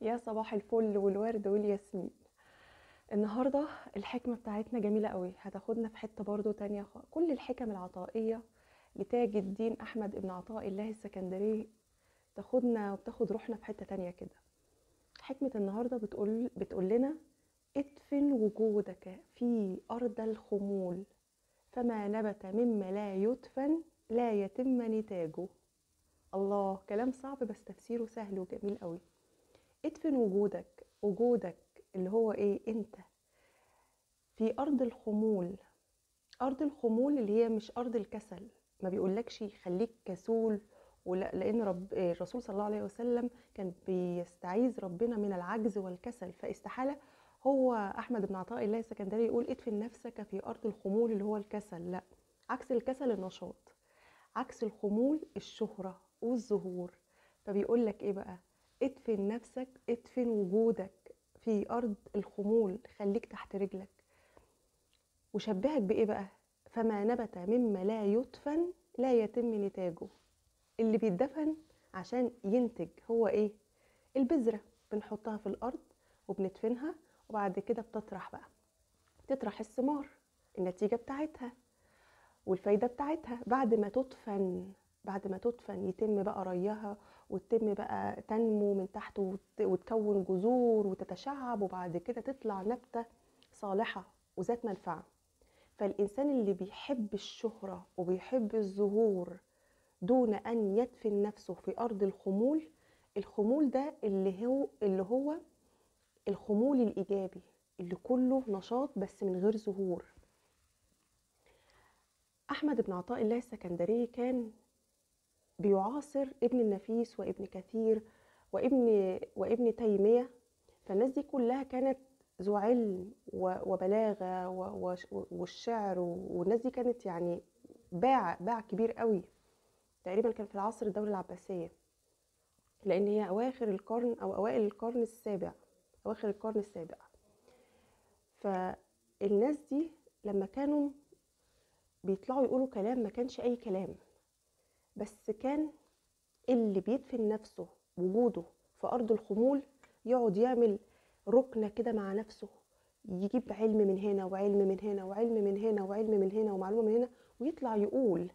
يا صباح الفل والورد والياسمين. النهاردة الحكمة بتاعتنا جميلة قوي، هتاخدنا في حتة برضو تانية كل الحكم العطائية لتاج الدين أحمد ابن عطاء الله السكندري تاخدنا وبتاخد روحنا في حتة تانية كده. حكمة النهاردة بتقول لنا: ادفن وجودك في أرض الخمول، فما نبت مما لا يدفن لا يتم نتاجه. الله، كلام صعب بس تفسيره سهل وجميل قوي. ادفن وجودك اللي هو ايه؟ انت في ارض الخمول. ارض الخمول اللي هي مش ارض الكسل، ما بيقولكش خليك كسول، ولا لان الرسول صلى الله عليه وسلم كان بيستعيذ ربنا من العجز والكسل، فاستحاله هو احمد بن عطاء الله السكندري يقول ادفن نفسك في ارض الخمول اللي هو الكسل. لا، عكس الكسل النشاط، عكس الخمول الشهره والظهور. فبيقول لك ايه بقى؟ ادفن نفسك، ادفن وجودك في ارض الخمول، خليك تحت رجلك. وشبهك بايه بقى؟ فما نبت مما لا يدفن لا يتم نتاجه. اللي بيتدفن عشان ينتج هو ايه؟ البذرة، بنحطها في الارض وبندفنها، وبعد كده بتطرح بقى، تطرح الثمار، النتيجة بتاعتها والفايدة بتاعتها بعد ما تدفن. بعد ما تدفن يتم بقى ريها، وتتم بقى تنمو من تحت وتكون جذور وتتشعب، وبعد كده تطلع نبتة صالحة وذات منفعة. فالإنسان اللي بيحب الشهرة وبيحب الظهور دون أن يدفن نفسه في أرض الخمول، الخمول ده اللي هو الخمول الإيجابي اللي كله نشاط بس من غير ظهور. أحمد بن عطاء الله السكندري كان بيعاصر ابن النفيس وابن كثير وابن تيمية. فالناس دي كلها كانت ذو علم وبلاغة والشعر، والناس دي كانت يعني باع كبير قوي. تقريبا كان في العصر الدولة العباسية، لأن هي أواخر القرن أو أوائل القرن السابع، أواخر القرن السابع. فالناس دي لما كانوا بيطلعوا يقولوا كلام ما كانش أي كلام، بس كان اللي بيدفن نفسه وجوده في أرض الخمول يقعد يعمل ركنة كده مع نفسه، يجيب علم من هنا وعلم من هنا وعلم من هنا وعلم من هنا ومعلومة من هنا، ويطلع يقول،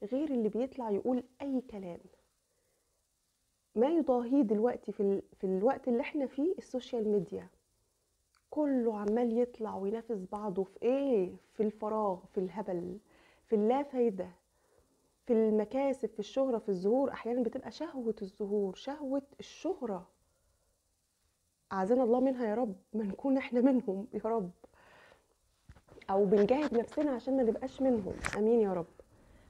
غير اللي بيطلع يقول أي كلام. ما يضاهيه دلوقتي في الوقت اللي احنا فيه السوشيال ميديا، كله عمال يطلع وينافس بعضه في ايه؟ في الفراغ، في الهبل، في اللا فايدة، في المكاسب، في الشهرة، في الظهور. احيانا بتبقى شهوة الظهور، شهوة الشهرة، اعاذنا الله منها يا رب، ما نكون احنا منهم يا رب، او بنجاهد نفسنا عشان ما نبقاش منهم، امين يا رب.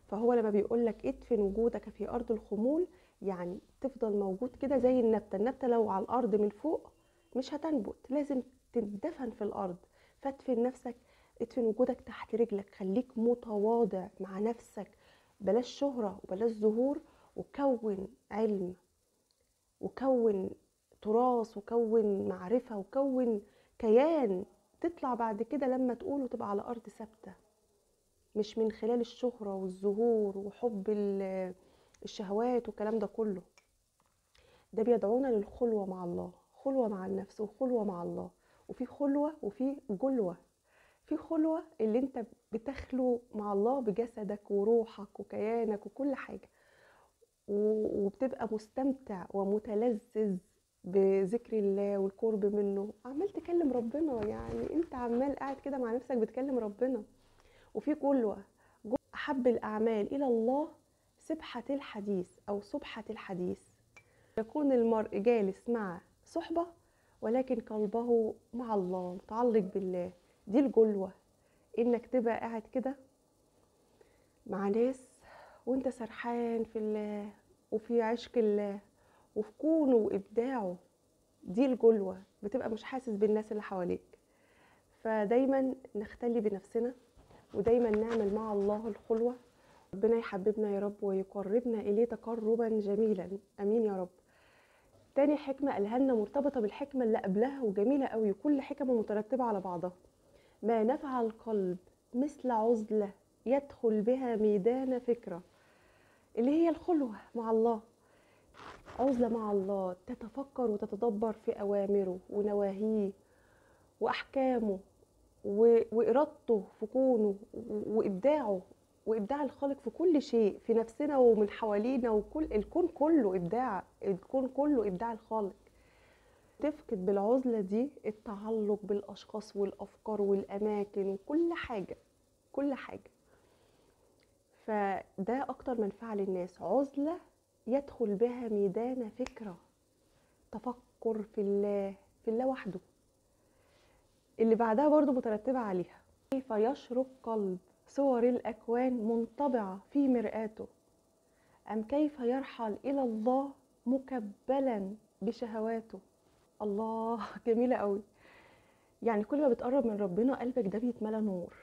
فهو لما بيقولك ادفن وجودك في ارض الخمول، يعني تفضل موجود كده زي النبتة لو على الارض من فوق مش هتنبت، لازم تندفن في الارض. فادفن نفسك، ادفن وجودك تحت رجلك، خليك متواضع مع نفسك، بلاش شهرة وبلاش ظهور، وكون علم وكون تراث وكون معرفة وكون كيان تطلع بعد كده لما تقوله تبقى على أرض ثابتة، مش من خلال الشهرة والظهور وحب الشهوات والكلام ده كله. ده بيدعونا للخلوة مع الله، خلوة مع النفس وخلوة مع الله. وفي خلوة وفي جلوة. في خلوة اللي انت بتخلو مع الله بجسدك وروحك وكيانك وكل حاجة، وبتبقى مستمتع ومتلذذ بذكر الله والقرب منه، عمال تكلم ربنا، يعني انت عمال قاعد كده مع نفسك بتكلم ربنا. وفي جلوة، أحب الأعمال إلى الله سبحة الحديث أو سبحة الحديث، يكون المرء جالس مع صحبة ولكن قلبه مع الله متعلق بالله. دي الجلوة، إنك تبقى قاعد كده مع ناس وانت سرحان في الله وفي عشق الله وفي كونه وإبداعه. دي الجلوة، بتبقى مش حاسس بالناس اللي حواليك. فدايما نختلي بنفسنا، ودايما نعمل مع الله الخلوة. ربنا يحببنا يا رب ويقربنا إليه تقربا جميلا، أمين يا رب. تاني حكمة قالها لنا مرتبطة بالحكمة اللي قبلها وجميلة قوي، وكل حكمة مترتبة على بعضها. ما نفع القلب مثل عزلة يدخل بها ميدان فكرة، اللي هي الخلوة مع الله. عزلة مع الله، تتفكر وتتدبر في أوامره ونواهيه وأحكامه وإرادته في كونه وإبداعه، وإبداع الخالق في كل شيء، في نفسنا ومن حوالينا، وكل الكون كله إبداع، الكون كله إبداع الخالق. تفقد بالعزلة دي التعلق بالأشخاص والأفكار والأماكن وكل حاجة، كل حاجة. فده أكتر منفعة للناس، عزلة يدخل بها ميدان فكرة، تفكر في الله، في الله وحده. اللي بعدها برضو مترتبة عليها، كيف يشرق قلب صور الأكوان منطبعة في مرآته، أم كيف يرحل إلى الله مكبلا بشهواته. الله جميلة قوي. يعني كل ما بتقرب من ربنا قلبك ده بيتملى نور،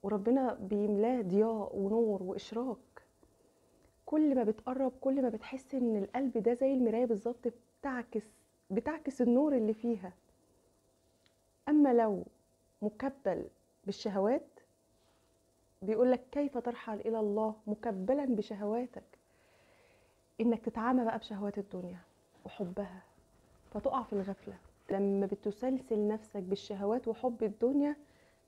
وربنا بيملاه ضياء ونور وإشراق. كل ما بتقرب كل ما بتحس ان القلب ده زي المراية بالظبط، بتعكس النور اللي فيها. اما لو مكبل بالشهوات، بيقولك كيف ترحل الى الله مكبلا بشهواتك، انك تتعامى بقى بشهوات الدنيا وحبها فتقع في الغفلة. لما بتسلسل نفسك بالشهوات وحب الدنيا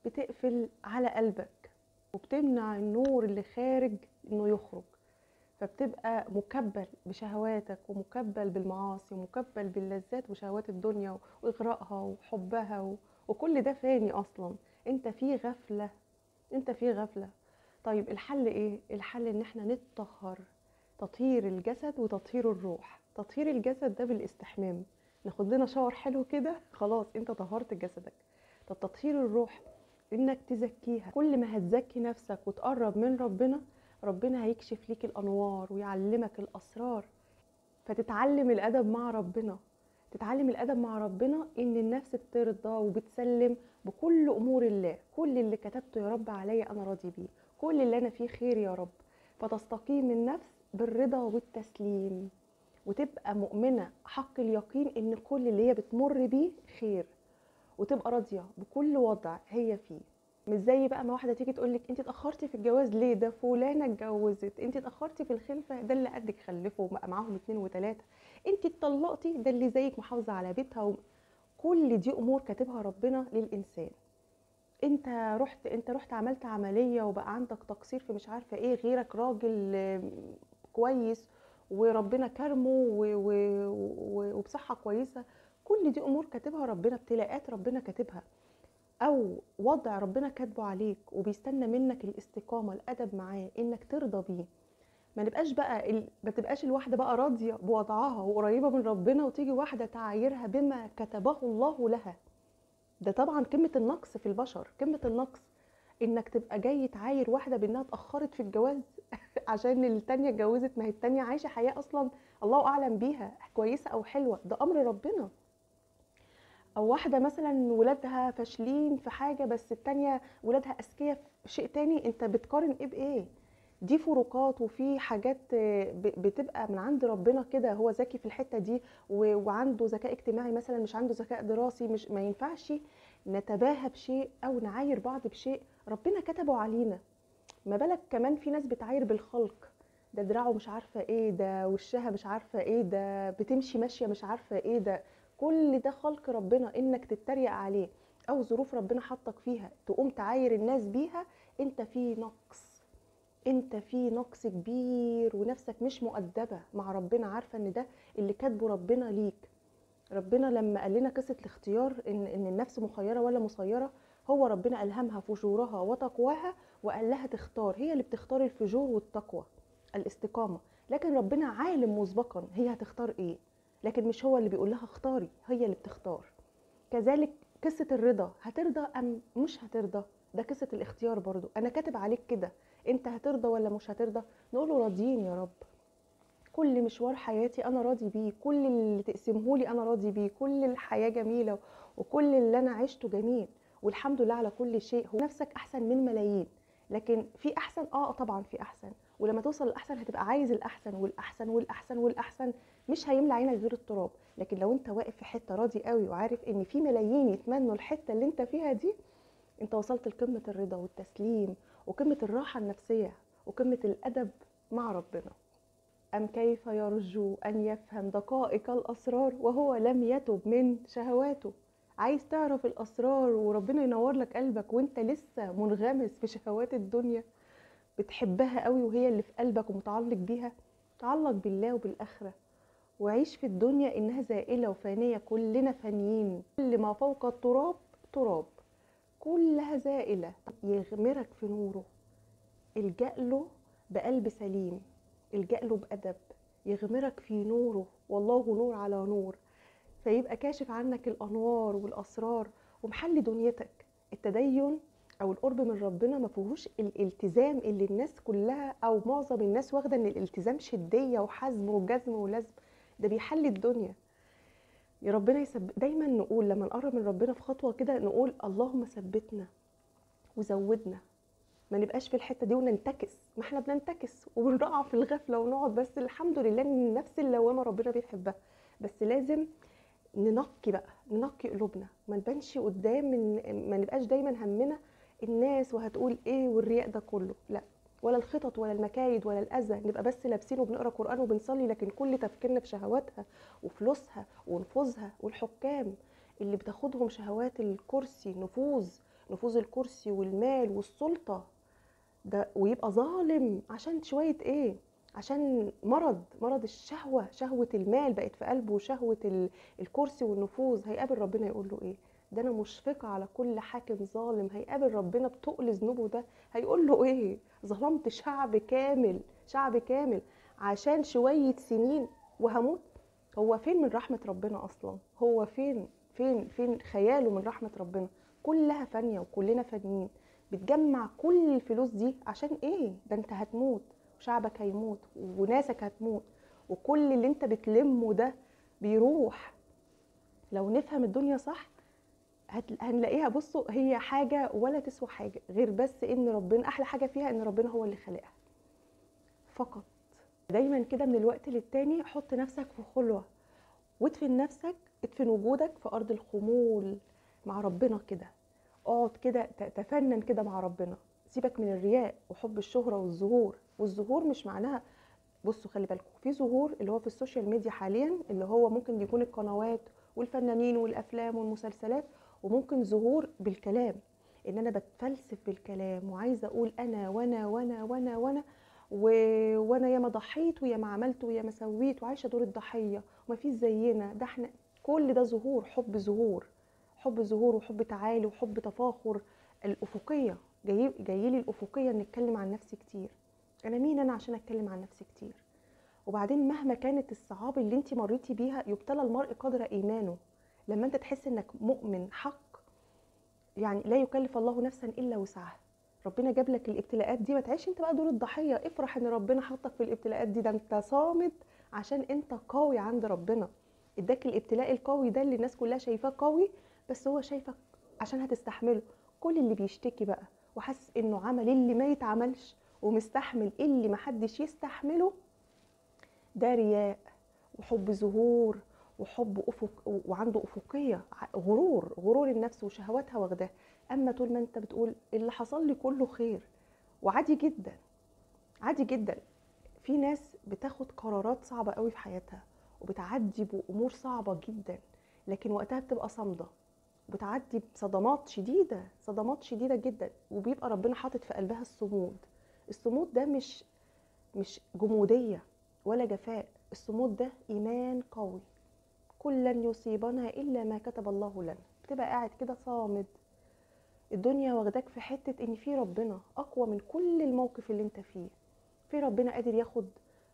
بتقفل على قلبك وبتمنع النور اللي خارج انه يخرج، فبتبقى مكبل بشهواتك ومكبل بالمعاصي ومكبل باللذات وشهوات الدنيا واغرائها وحبها وكل ده فاني اصلا. انت في غفلة، انت في غفلة. طيب الحل ايه؟ الحل ان احنا نتطهر، تطهير الجسد وتطهير الروح. تطهير الجسد ده بالاستحمام، ناخد لنا شاور حلو كده، خلاص انت طهرت جسدك. طب تطهير الروح انك تزكيها. كل ما هتزكي نفسك وتقرب من ربنا، ربنا هيكشف ليك الانوار ويعلمك الاسرار، فتتعلم الادب مع ربنا. تتعلم الادب مع ربنا ان النفس بترضى وبتسلم بكل امور الله. كل اللي كتبته يا رب عليا انا راضي بيه، كل اللي انا فيه خير يا رب. فتستقيم النفس بالرضا والتسليم، وتبقى مؤمنة حق اليقين ان كل اللي هي بتمر بيه خير، وتبقى راضيه بكل وضع هي فيه. مش زي بقى ما واحده تيجي تقول لك انت اتاخرتي في الجواز ليه، ده فلانه اتجوزت. انت اتاخرتي في الخلفه، ده اللي قدك خلفوا وبقى معاهم 2 و3. انت اتطلقتي، ده اللي زيك محافظه على بيتها كل دي امور كاتبها ربنا للانسان. انت رحت عملت عمليه وبقى عندك تقصير في مش عارفه ايه، غيرك راجل كويس وربنا كرمه وبصحه كويسه. كل دي امور كاتبها ربنا، ابتلاءات ربنا كاتبها، او وضع ربنا كاتبه عليك وبيستنى منك الاستقامه، الادب معاه، انك ترضى بيه. ما تبقاش الواحده بقى راضيه بوضعها وقريبه من ربنا، وتيجي واحده تعايرها بما كتبه الله لها. ده طبعا قمه النقص في البشر، قمه النقص انك تبقى جاي تعاير واحده بانها اتاخرت في الجواز عشان التانيه اتجوزت. ما هي التانيه عايشه حياه اصلا الله اعلم بيها كويسه او حلوه، ده امر ربنا. او واحده مثلا ولادها فاشلين في حاجه بس التانيه ولادها اذكياء في شيء تاني، انت بتقارن ايه بايه؟ دي فروقات، وفي حاجات بتبقى من عند ربنا كده. هو ذكي في الحته دي وعنده ذكاء اجتماعي مثلا، مش عنده ذكاء دراسي. مش ما ينفعش نتباهى بشيء او نعاير بعض بشيء ربنا كتبه علينا. ما بالك كمان في ناس بتعاير بالخلق، ده دراعه مش عارفه ايه، ده وشها مش عارفه ايه، ده بتمشي ماشيه مش عارفه ايه. ده كل ده خلق ربنا، انك تتريق عليه او ظروف ربنا حطك فيها تقوم تعاير الناس بيها. انت في نقص، انت في نقص كبير، ونفسك مش مؤدبه مع ربنا، عارفه ان ده اللي كاتبه ربنا ليك. ربنا لما قال لنا قصه الاختيار، ان النفس مخيره ولا مسيره، هو ربنا الهمها فجورها وتقواها وقال لها تختار. هي اللي بتختار الفجور والتقوى، الاستقامه. لكن ربنا عالم مسبقا هي هتختار ايه، لكن مش هو اللي بيقول لها اختاري، هي اللي بتختار. كذلك قصه الرضا، هترضى ام مش هترضى، ده قصه الاختيار برضو. انا كاتب عليك كده، انت هترضى ولا مش هترضى؟ نقول له راضيين يا رب، كل مشوار حياتي انا راضي بيه، كل اللي تقسمه لي انا راضي بيه، كل الحياه جميله وكل اللي انا عشته جميل، والحمد لله على كل شيء. هو نفسك احسن من ملايين، لكن في احسن، طبعا في احسن. ولما توصل للاحسن هتبقى عايز الاحسن والاحسن والاحسن والاحسن، مش هيملى عينك غير التراب. لكن لو انت واقف في حته راضي قوي وعارف ان في ملايين يتمنوا الحته اللي انت فيها دي، انت وصلت لقمه الرضا والتسليم وقمه الراحه النفسيه وقمه الادب مع ربنا. أم كيف يرجو أن يفهم دقائق الأسرار وهو لم يتب من شهواته. عايز تعرف الأسرار وربنا ينور لك قلبك وانت لسه منغمس في شهوات الدنيا، بتحبها قوي وهي اللي في قلبك ومتعلق بيها؟ تعلق بالله وبالآخرة وعيش في الدنيا إنها زائلة وفانية، كلنا فانيين، كل ما فوق التراب تراب، كلها زائلة. يغمرك في نوره، الجأ له بقلب سليم، الجأ له بأدب، يغمرك في نوره، والله نور على نور، فيبقى كاشف عنك الأنوار والأسرار ومحل دنيتك. التدين أو القرب من ربنا ما فيهوش الالتزام اللي الناس كلها أو معظم الناس واخدة إن الالتزام شدية وحزم وجزم ولزم، ده بيحل الدنيا. يا ربنا دايما نقول لما نقرب من ربنا في خطوة كده نقول اللهم ثبتنا وزودنا، ما نبقاش في الحته دي وننتكس. ما احنا بننتكس وبنقع في الغفله ونقعد، بس الحمد لله ان النفس اللوامه ربنا بيحبها، بس لازم ننقي بقى، ننقي قلوبنا، ما نبانش قدام، ما نبقاش دايما همنا الناس وهتقول ايه والرياء ده كله، لا، ولا الخطط ولا المكايد ولا الاذى، نبقى بس لابسين وبنقرا قران وبنصلي لكن كل تفكيرنا في شهواتها وفلوسها ونفوذها، والحكام اللي بتاخدهم شهوات الكرسي، نفوذ الكرسي والمال والسلطه ده، ويبقى ظالم عشان شوية ايه؟ عشان مرض الشهوة، شهوة المال بقت في قلبه وشهوة الكرسي والنفوذ. هيقابل ربنا يقول له ايه؟ ده انا مشفقة على كل حاكم ظالم. هيقابل ربنا بتقل ذنوبه ده، هيقول له ايه؟ ظلمت شعب كامل، شعب كامل عشان شوية سنين وهموت. هو فين من رحمة ربنا اصلا؟ هو فين خياله من رحمة ربنا؟ كلها فانية وكلنا فانيين. بتجمع كل الفلوس دي عشان ايه؟ ده انت هتموت وشعبك هيموت وناسك هتموت وكل اللي انت بتلمه ده بيروح. لو نفهم الدنيا صح هنلاقيها، بصوا هي حاجة ولا تسوى حاجة غير بس ان ربنا، احلى حاجة فيها ان ربنا هو اللي خلقها فقط. دايما كده من الوقت للتاني حط نفسك في خلوة وادفن نفسك، ادفن وجودك في ارض الخمول مع ربنا كده، اقعد كده تفنن كده مع ربنا. سيبك من الرياء وحب الشهرة والظهور. والظهور مش معناها، بصوا خلي بالكم، في ظهور اللي هو في السوشيال ميديا حاليا اللي هو ممكن يكون القنوات والفنانين والافلام والمسلسلات، وممكن ظهور بالكلام ان انا بتفلسف بالكلام وعايزه اقول انا وانا وانا وانا وانا وانا ياما ضحيت وياما عملت وياما سويت وعايشه دور الضحيه ومفيش زينا، ده احنا. كل ده ظهور، حب ظهور وحب تعالي وحب تفاخر. الافقيه جايلي الافقيه ان اتكلم عن نفسي كتير. انا مين انا عشان اتكلم عن نفسي كتير؟ وبعدين مهما كانت الصعاب اللي انت مريتي بيها يبتلى المرء قدر ايمانه. لما انت تحس انك مؤمن حق، يعني لا يكلف الله نفسا الا وسعها، ربنا جاب لك الابتلاءات دي، ما تعيش انت بقى دور الضحيه. افرح ان ربنا حطك في الابتلاءات دي، ده انت صامد عشان انت قوي عند ربنا. اداك الابتلاء القوي ده اللي الناس كلها شايفاه قوي، بس هو شايفك عشان هتستحمله. كل اللي بيشتكي بقى وحاسس انه عمل اللي ما يتعملش ومستحمل اللي ما حدش يستحمله، ده رياء وحب ظهور وحب افق وعنده افقيه، غرور النفس وشهواتها واخداه. اما طول ما انت بتقول اللي حصل لي كله خير، وعادي جدا، عادي جدا. في ناس بتاخد قرارات صعبه قوي في حياتها وبتعدي بامور صعبه جدا، لكن وقتها بتبقى صامده، بتعدي بصدمات شديده، صدمات شديده جدا، وبيبقى ربنا حاطط في قلبها الصمود. الصمود ده مش جموديه ولا جفاء، الصمود ده ايمان قوي. كل لن يصيبنا الا ما كتب الله لنا. بتبقى قاعد كده صامد، الدنيا واخداك في حته ان في ربنا اقوى من كل الموقف اللي انت فيه، في ربنا قادر ياخد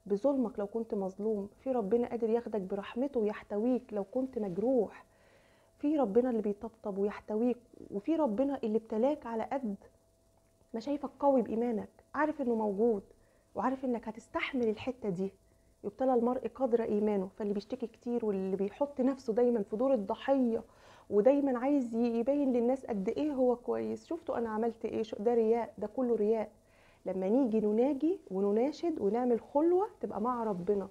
بظلمك لو كنت مظلوم، في ربنا قادر ياخدك برحمته ويحتويك لو كنت مجروح، في ربنا اللي بيطبطب ويحتويك، وفي ربنا اللي ابتلاك على قد ما شايفك قوي بإيمانك، عارف انه موجود وعارف انك هتستحمل الحتة دي. يبتلى المرء قدر إيمانه. فاللي بيشتكي كتير واللي بيحط نفسه دايما في دور الضحية ودايما عايز يبين للناس قد ايه هو كويس، شفتوا انا عملت ايه، ده رياء، ده كله رياء. لما نيجي نناجي ونناشد ونعمل خلوة تبقى مع ربنا،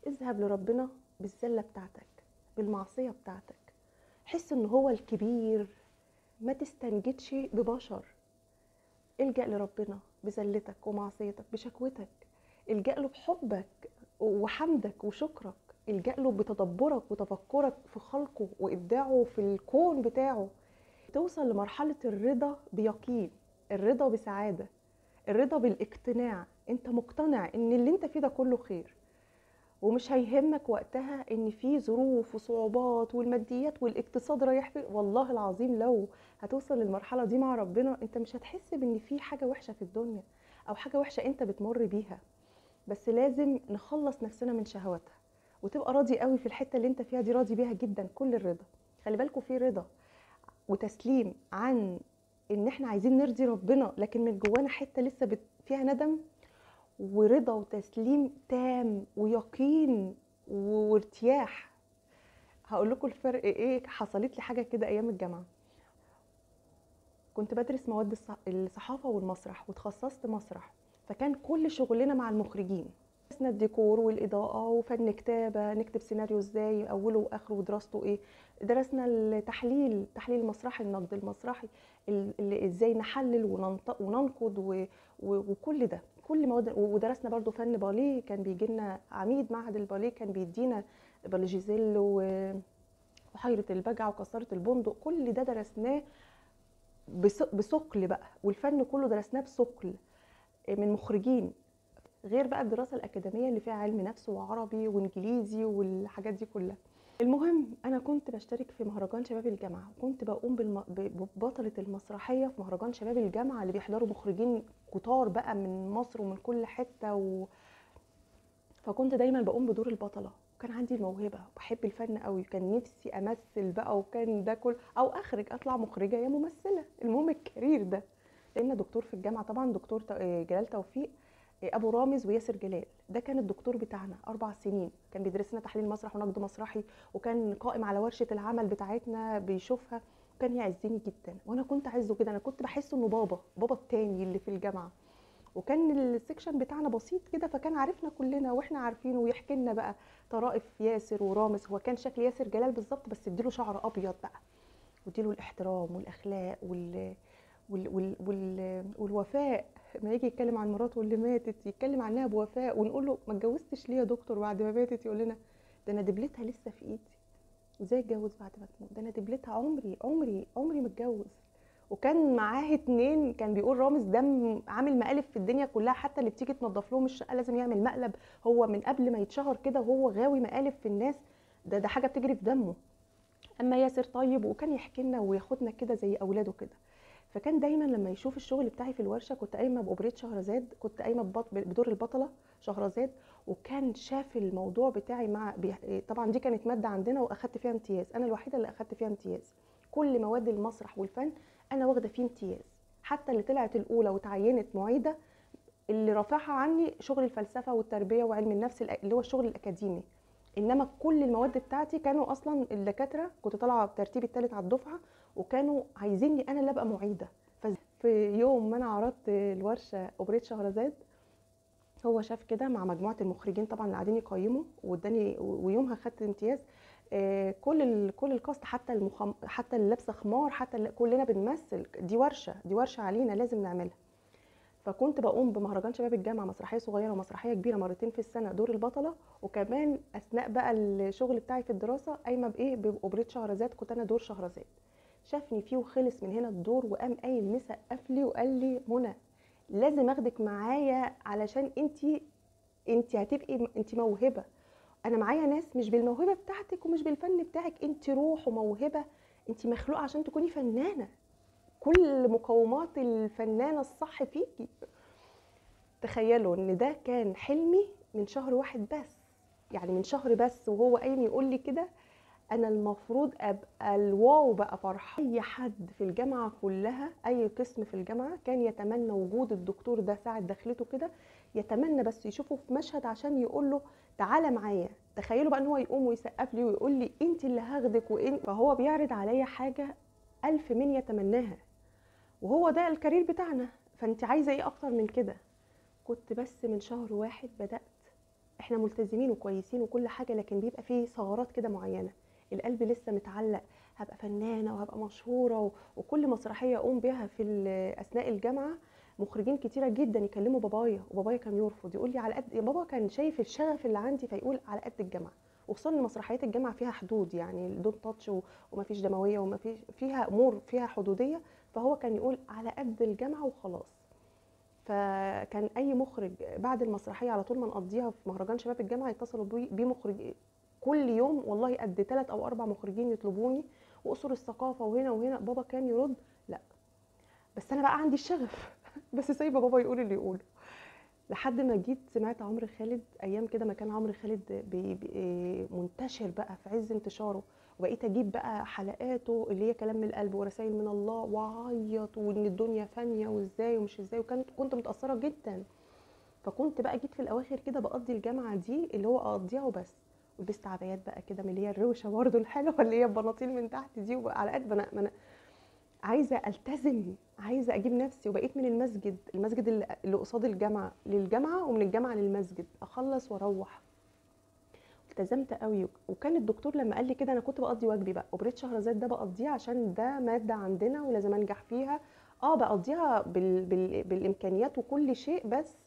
اذهب لربنا بالذلة بتاعتك، بالمعصية بتاعتك، حس ان هو الكبير، ما تستنجدش ببشر. الجأ لربنا بذلتك ومعصيتك بشكوتك، الجأ له بحبك، وحمدك وشكرك، الجأ له بتدبرك وتفكرك في خلقه وإبداعه في الكون بتاعه. توصل لمرحلة الرضا بيقين، الرضا بسعادة، الرضا بالاقتناع. انت مقتنع ان اللي انت فيه ده كله خير، ومش هيهمك وقتها ان في ظروف وصعوبات والماديات والاقتصاد رايح فين. والله العظيم لو هتوصل للمرحلة دي مع ربنا، انت مش هتحس بان في حاجة وحشة في الدنيا او حاجة وحشة انت بتمر بيها. بس لازم نخلص نفسنا من شهواتها، وتبقى راضي قوي في الحتة اللي انت فيها دي، راضي بيها جدا. كل الرضا، خلي بالكوا، في رضا وتسليم عن ان احنا عايزين نرضي ربنا لكن من جوانا حتة لسه فيها ندم، ورضا وتسليم تام ويقين وارتياح. هقول لكم الفرق ايه. حصلت لي حاجه كده ايام الجامعه، كنت بدرس مواد الصحافه والمسرح وتخصصت مسرح، فكان كل شغلنا مع المخرجين. درسنا الديكور والاضاءه وفن كتابه، نكتب سيناريو ازاي اوله واخره ودراسته ايه. درسنا تحليل المسرحي، النقد المسرحي، ازاي نحلل وننقد وكل ده، كل مواد. ودرسنا برضو فن باليه، كان بيجي لنا عميد معهد الباليه كان بيدينا بالي جيزيل وحيرة البجع وكسرة البندق. كل ده درسناه بثقل بقى، والفن كله درسناه بثقل من مخرجين، غير بقى الدراسة الأكاديمية اللي فيها علم نفس وعربي وإنجليزي والحاجات دي كلها. المهم أنا كنت بشترك في مهرجان شباب الجامعة، وكنت بقوم ببطلة المسرحية في مهرجان شباب الجامعة اللي بيحضروا مخرجين كتار بقى من مصر ومن كل حتة فكنت دايما بقوم بدور البطلة. وكان عندي الموهبة، بحب الفن قوي، كان نفسي أمثل بقى، وكان ده كل أو أخرج أطلع مخرجة يا ممثلة، المهم الكارير ده. لأن دكتور في الجامعة طبعا دكتور جلال توفيق، ابو رامز وياسر جلال، ده كان الدكتور بتاعنا 4 سنين، كان بيدرس لنا تحليل مسرح ونقد مسرحي، وكان قائم على ورشه العمل بتاعتنا بيشوفها. كان يعزني جدا وانا كنت اعزه جدا، انا كنت بحسه انه بابا التاني اللي في الجامعه. وكان السكشن بتاعنا بسيط كده، فكان عارفنا كلنا واحنا عارفينه، ويحكي لنا بقى طرائف ياسر ورامز. هو كان شكل ياسر جلال بالظبط، بس اديله شعر ابيض بقى، واديله الاحترام والاخلاق والوفاء. ما يجي يتكلم عن مراته اللي ماتت يتكلم عنها بوفاء، ونقول له ما اتجوزتش ليه يا دكتور بعد ما ماتت؟ يقول لنا ده انا دبلتها لسه في ايدي. ازاي اتجوز بعد ما تموت؟ ده انا دبلتها عمري ما اتجوز. وكان معاه 2، كان بيقول رامز ده عامل مقالب في الدنيا كلها، حتى اللي بتيجي تنظف لهم الشقه لازم يعمل مقلب. هو من قبل ما يتشهر كده وهو غاوي مقالب في الناس، ده حاجه بتجري في دمه. اما ياسر طيب، وكان يحكي لنا وياخدنا كده زي اولاده كده. فكان دايما لما يشوف الشغل بتاعي في الورشه، كنت قايمه باوبريت شهرزاد، كنت قايمه بدور البطله شهرزاد. وكان شاف الموضوع بتاعي طبعا دي كانت ماده عندنا واخدت فيها امتياز، انا الوحيده اللي اخدت فيها امتياز. كل مواد المسرح والفن انا واخده فيه امتياز، حتى اللي طلعت الاولى وتعينت معيده، اللي رافعها عني شغل الفلسفه والتربيه وعلم النفس اللي هو الشغل الاكاديمي. انما كل المواد بتاعتي كانوا اصلا الدكاتره، كنت طالعه بترتيب الثالث على الدفعه، وكانوا عايزيني انا اللي ابقى معيده. في يوم ما انا عرضت الورشه اوبريت شهرزاد، هو شاف كده مع مجموعه المخرجين طبعا اللي قاعدين يقيموا، واداني، ويومها خدت امتياز. كل الكاست، حتى اللي لابسه خمار، حتى اللي كلنا بنمثل، دي ورشه علينا لازم نعملها. فكنت بقوم بمهرجان شباب الجامعه، مسرحيه صغيره ومسرحيه كبيره مرتين في السنه، دور البطله. وكمان اثناء بقى الشغل بتاعي في الدراسه قايمه باوبريت شهرزاد، كنت انا دور شهرزاد. شافني فيه وخلص من هنا الدور، وقام قايل مسقف لي وقال لي منى لازم اخدك معايا، علشان انت هتبقي، انت موهبه. انا معايا ناس مش بالموهبه بتاعتك ومش بالفن بتاعك، انت روح وموهبه، انت مخلوقه عشان تكوني فنانه، كل مقومات الفنانه الصح فيكي. تخيلوا ان ده كان حلمي من شهر واحد بس، يعني من شهر بس وهو قايم يقول لي كده. انا المفروض ابقى الواو بقى فرحه. اي حد في الجامعه كلها، اي قسم في الجامعه كان يتمنى وجود الدكتور ده ساعه دخلته كده، يتمنى بس يشوفه في مشهد عشان يقول له تعالى معايا. تخيلوا بقى ان هو يقوم ويسقف لي ويقول لي انت اللي هاخدك، فهو بيعرض عليا حاجه الف من يتمناها، وهو ده الكارير بتاعنا، فانت عايزه ايه اكتر من كده؟ كنت بس من شهر واحد بدأت. احنا ملتزمين وكويسين وكل حاجة، لكن بيبقى فيه ثغرات كده معينة، القلب لسه متعلق، هبقى فنانة وهبقى مشهورة وكل مسرحية اقوم بيها في اثناء الجامعة مخرجين كتيره جدا يكلموا بابايا، وبابايا كان يرفض، يقول لي على قد يا بابا، كان شايف الشغف اللي عندي فيقول على قد الجامعه. وخصوصا ان مسرحيات الجامعه فيها حدود، يعني دون تاتش ومفيش دمويه ومفيش فيها امور فيها حدوديه، فهو كان يقول على قد الجامعه وخلاص. فكان اي مخرج بعد المسرحيه على طول ما نقضيها في مهرجان شباب الجامعه يتصلوا بيه مخرج كل يوم، والله قد 3 أو 4 مخرجين يطلبوني، واقصر الثقافه وهنا وهنا. بابا كان يرد لا، بس انا بقى عندي الشغف بس سايبه بابا يقول اللي يقوله. لحد ما جيت سمعت عمرو خالد، ايام كده ما كان عمرو خالد منتشر بقى في عز انتشاره، وبقيت اجيب بقى حلقاته اللي هي كلام من القلب ورسائل من الله، واعيط وان الدنيا فانيه وازاي ومش ازاي، كنت متاثره جدا. فكنت بقى جيت في الاواخر كده بقضي الجامعه دي اللي هو اقضيها وبس، ولبست عبايات بقى كده من اللي هي الروشه برده الحلوه اللي هي البناطيل من تحت دي، وبقى على قد ما انا عايزه التزم، عايزه اجيب نفسي. وبقيت من المسجد اللي قصاد الجامعه للجامعه، ومن الجامعه للمسجد، اخلص واروح. التزمت قوي. وكان الدكتور لما قال لي كده انا كنت بقضي واجبي بقى، وبريد شهرزاد ده بقضيه عشان ده ماده عندنا ولازم انجح فيها. بقضيها بالامكانيات وكل شيء، بس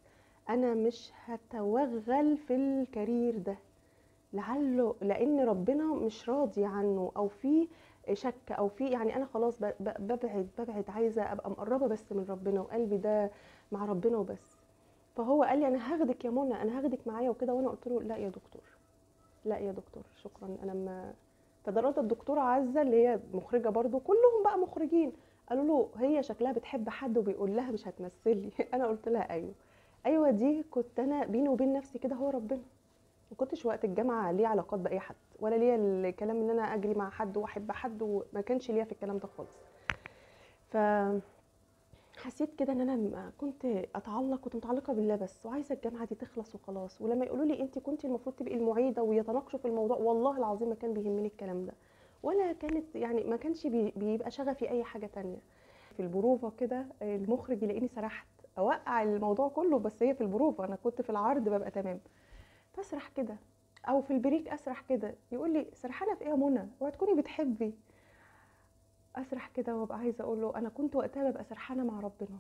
انا مش هتوغل في الكارير ده، لعله لان ربنا مش راضي عنه، او في شك، او في يعني انا خلاص ببعد، عايزه ابقى مقربه بس من ربنا، وقلبي ده مع ربنا وبس. فهو قال لي انا هاخدك يا منى، انا هاخدك معايا وكده، وانا قلت له لا يا دكتور، لا يا دكتور شكرا انا ما. فضربت الدكتوره عزه اللي هي مخرجه برضو، كلهم بقى مخرجين، قالوا له هي شكلها بتحب حد وبيقول لها مش هتمثلي انا قلت لها ايوه، ايوه دي كنت انا بيني وبين نفسي كده، هو ربنا. ما كنتش وقت الجامعه ليه علاقات باي حد، ولا ليا الكلام ان انا اجري مع حد واحب حد، وما كانش ليا في الكلام ده خالص. فحسيت كده ان انا كنت كنت متعلقه بالله بس، وعايزه الجامعه دي تخلص وخلاص. ولما يقولوا لي انت كنت المفروض تبقي المعيده ويتناقشوا في الموضوع، والله العظيم ما كان بيهمني الكلام ده، ولا كانت يعني ما كانش بيبقى شغفي اي حاجه تانية. في البروفه كده المخرج يلاقيني سرحت، اوقع الموضوع كله، بس هي في البروفه انا كنت في العرض ببقى تمام، فاسرح كده، او في البريك اسرح كده، يقول لي سرحانه في ايه يا منى، اوعي تكوني بتحبي. اسرح كده وابقى عايزه اقول له انا كنت وقتها ببقى سرحانه مع ربنا،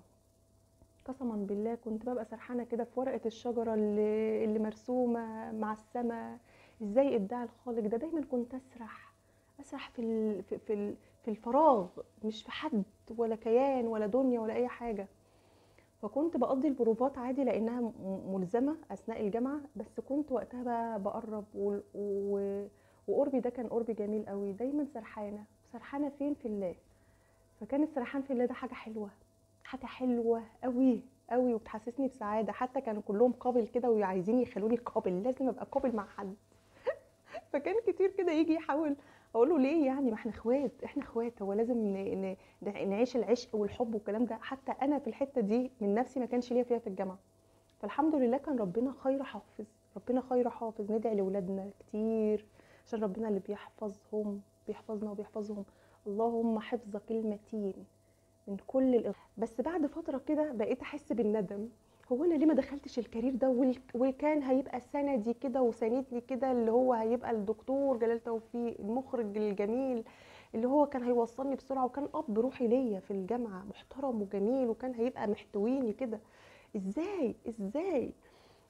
قسما بالله كنت ببقى سرحانه كده في ورقه الشجره اللي مرسومه مع السماء، ازاي ابداع الخالق ده. دايما كنت اسرح في الفراغ، مش في حد ولا كيان ولا دنيا ولا اي حاجه. فكنت بقضي البروفات عادي لانها ملزمه اثناء الجامعه، بس كنت وقتها بقى بقرب وقربي ده كان قربي جميل قوي. دايما سرحانه فين؟ في الله. فكان السرحان في الله ده حاجه حلوه، حاجه حلوه قوي قوي، وبتحسسني بسعاده. حتى كانوا كلهم قابل كده وعايزين يخلوني قابل، لازم ابقى قابل مع حد. فكان كتير كده يجي يحاول، اقول له ليه يعني، ما احنا اخوات، احنا اخوات، هو لازم نعيش العشق والحب والكلام ده. حتى انا في الحته دي من نفسي ما كانش ليا فيها في الجامعه. فالحمد لله كان ربنا خير حافظ، ربنا خير حافظ. ندعي لاولادنا كتير عشان ربنا اللي بيحفظهم، بيحفظنا وبيحفظهم. اللهم حفظك المتين من كل بس بعد فتره كده بقيت احس بالندم، هو انا ليه ما دخلتش الكارير ده، وكان هيبقى سندي كده وساندني كده، اللي هو هيبقى الدكتور جلال توفيق المخرج الجميل، اللي هو كان هيوصلني بسرعه، وكان اب روحي ليا في الجامعه محترم وجميل، وكان هيبقى محتويني كده. ازاي؟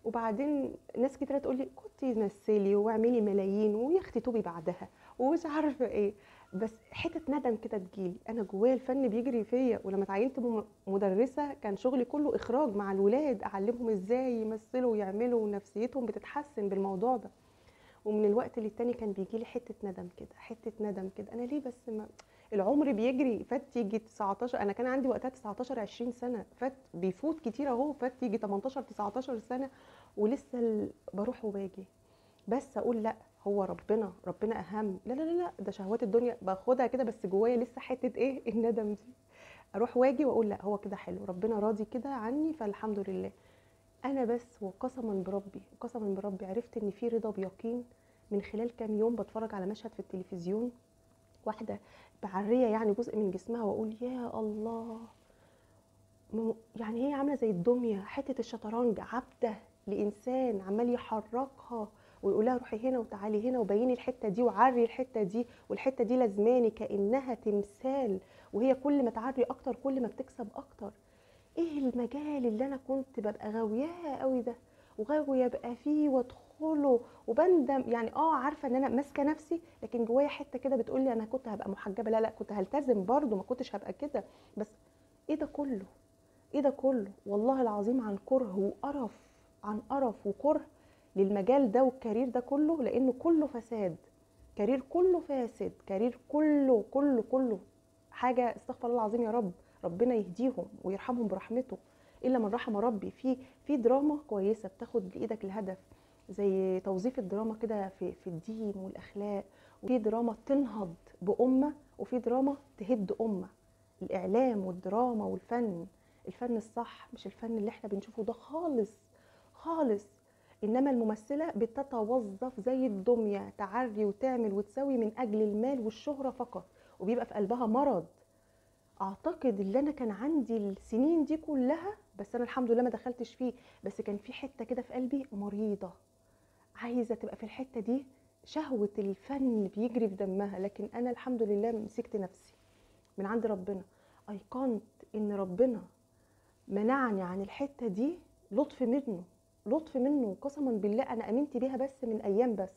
وبعدين ناس كتير تقول لي كنتي مثلي واعملي ملايين ويا اختي توبي بعدها ومش عارفه ايه، بس حته ندم كده تجيلي. انا جوايا الفن بيجري فيا. ولما اتعينت مدرسه كان شغلي كله اخراج مع الولاد، اعلمهم ازاي يمثلوا ويعملوا، ونفسيتهم بتتحسن بالموضوع ده. ومن الوقت للتاني كان بيجيلي حته ندم كده، حته ندم كده، انا ليه بس ما العمر بيجري، فات يجي 19، انا كان عندي وقتها 19 20 سنه، فات بيفوت كتير اهو، فات يجي 18 19 سنه، ولسه بروح وباجي. بس اقول لا، هو ربنا اهم، لا ده شهوات الدنيا باخدها كده، بس جوايا لسه حته ايه الندم دي. اروح واجي واقول لا، هو كده حلو، ربنا راضي كده عني، فالحمد لله. انا بس وقسما بربي عرفت ان في رضا بيقين من خلال كام يوم بتفرج على مشهد في التلفزيون، واحده بعريه يعني جزء من جسمها، واقول يا الله، يعني هي عامله زي الدميه، حته الشطرنج، عبده لانسان عمال يحركها ويقول لها روحي هنا وتعالي هنا وبيني الحته دي وعري الحته دي، والحته دي لازماني، كانها تمثال. وهي كل ما تعري اكتر كل ما بتكسب اكتر. ايه المجال اللي انا كنت ببقى غاوياه قوي ده، وغاويه ابقى فيه وادخله وبندم، يعني عارفه ان انا ماسكه نفسي، لكن جوايا حته كده بتقول لي انا كنت هبقى محجبه، لا لا كنت هلتزم برضو، ما كنتش هبقى كده. بس ايه ده كله؟ ايه ده كله؟ والله العظيم عن كره وقرف، عن قرف وكره للمجال ده والكارير ده كله، لانه كله فساد. كارير كله فاسد، كارير كله حاجه، استغفر الله العظيم يا رب. ربنا يهديهم ويرحمهم برحمته، الا من رحم ربي. في دراما كويسه بتاخد بايدك الهدف، زي توظيف الدراما كده في الدين والاخلاق. وفي دراما تنهض بامه، وفي دراما تهد امه. الاعلام والدراما والفن، الفن الصح مش الفن اللي احنا بنشوفه ده خالص خالص. انما الممثله بتتوظف زي الدميه، تعري وتعمل وتسوي من اجل المال والشهره فقط، وبيبقى في قلبها مرض. اعتقد اللي انا كان عندي السنين دي كلها، بس انا الحمد لله ما دخلتش فيه، بس كان في حته كده في قلبي مريضه، عايزه تبقى في الحته دي، شهوه الفن بيجري في دمها. لكن انا الحمد لله مسكت نفسي من عند ربنا، ايقنت ان ربنا منعني عن الحته دي، لطف منه، لطف منه قسما بالله. انا امنت بيها بس من ايام، بس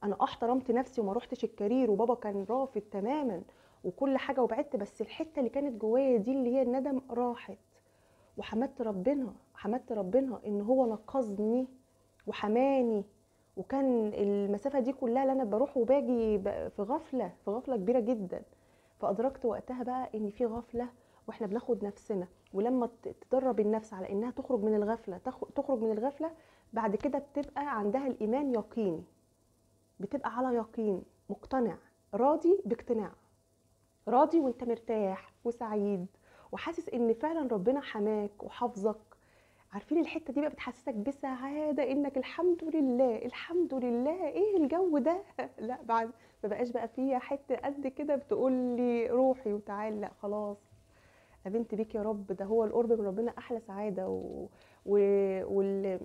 انا احترمت نفسي وما روحتش الكارير، وبابا كان رافض تماما وكل حاجه وبعدت، بس الحته اللي كانت جوايا دي اللي هي الندم راحت. وحمدت ربنا، حمدت ربنا ان هو نقذني وحماني. وكان المسافه دي كلها اللي انا بروح وباجي في غفله، في غفله كبيره جدا. فادركت وقتها بقى ان في غفله، واحنا بناخد نفسنا. ولما تدرب النفس على انها تخرج من الغفله، تخرج من الغفله، بعد كده بتبقى عندها الايمان يقيني، بتبقى على يقين، مقتنع، راضي باقتناع، راضي وانت مرتاح وسعيد، وحاسس ان فعلا ربنا حماك وحافظك. عارفين الحته دي بقى بتحسسك بسعاده، انك الحمد لله الحمد لله، ايه الجو ده لا بعد ما بقاش بقى فيها حته قد كده بتقول لي روحي وتعالي، لا خلاص امنت بيك يا رب. ده هو القرب من ربنا احلى سعاده و... وال...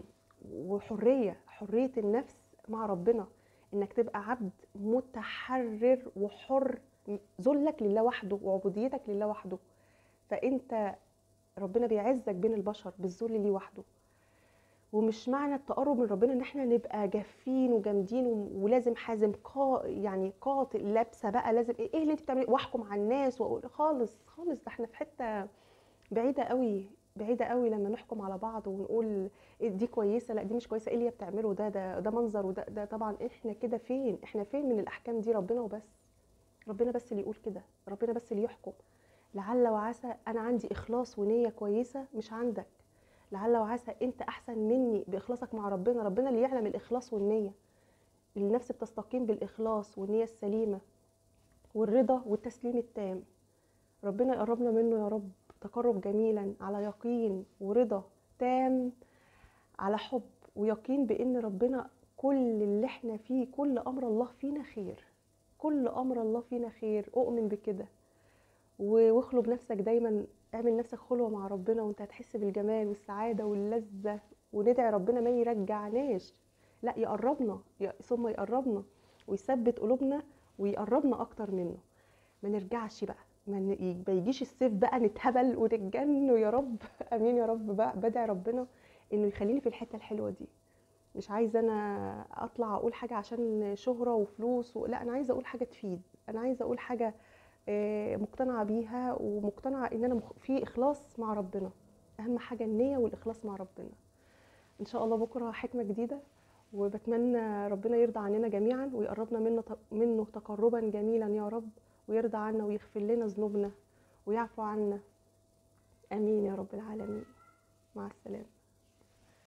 وحريه، حريه النفس مع ربنا، انك تبقى عبد متحرر وحر، ذلك لله وحده وعبوديتك لله وحده. فانت ربنا بيعزك بين البشر بالذل ليه وحده. ومش معنى التقرب من ربنا ان احنا نبقى جافين وجامدين ولازم حازم يعني قاتل لابسه بقى لازم ايه اللي انت بتعمليه واحكم على الناس واقول خالص خالص. ده احنا في حته بعيده قوي، بعيده قوي لما نحكم على بعض ونقول إيه دي كويسه لا دي مش كويسه، ايه اللي هي بتعمله ده منظر، وده طبعا احنا كده فين، احنا فين من الاحكام دي؟ ربنا وبس، ربنا بس اللي يقول كده، ربنا بس اللي يحكم. لعل وعسى انا عندي اخلاص ونيه كويسه مش عندك، لعل وعسى انت احسن مني باخلاصك مع ربنا، ربنا اللي يعلم الاخلاص والنيه. النفس بتستقيم بالاخلاص والنيه السليمه والرضا والتسليم التام. ربنا يقربنا منه يا رب تقرب جميلا على يقين ورضا تام، على حب ويقين بان ربنا كل اللي احنا فيه، كل امر الله فينا خير، كل امر الله فينا خير، اؤمن بكده. واخلو بنفسك دايما، اعمل نفسك خلوه مع ربنا وانت هتحس بالجمال والسعاده واللذه. وندعي ربنا ما يرجعناش، لا يقربنا، ثم يقربنا ويثبت قلوبنا ويقربنا اكتر منه. ما نرجعش بقى، ما يجيش الصيف بقى نتهبل ونتجن يا رب امين يا رب. بقى بدعي ربنا انه يخليني في الحته الحلوه دي. مش عايزه انا اطلع اقول حاجه عشان شهره وفلوس لا انا عايزه اقول حاجه تفيد، انا عايزه اقول حاجه مقتنعه بيها، ومقتنعه ان انا في اخلاص مع ربنا. اهم حاجه النيه والاخلاص مع ربنا. ان شاء الله بكره حكمه جديده، وبتمنى ربنا يرضى عننا جميعا ويقربنا منه تقربا جميلا يا رب، ويرضى عنا ويغفر لنا ذنوبنا ويعفو عنا. امين يا رب العالمين. مع السلامه.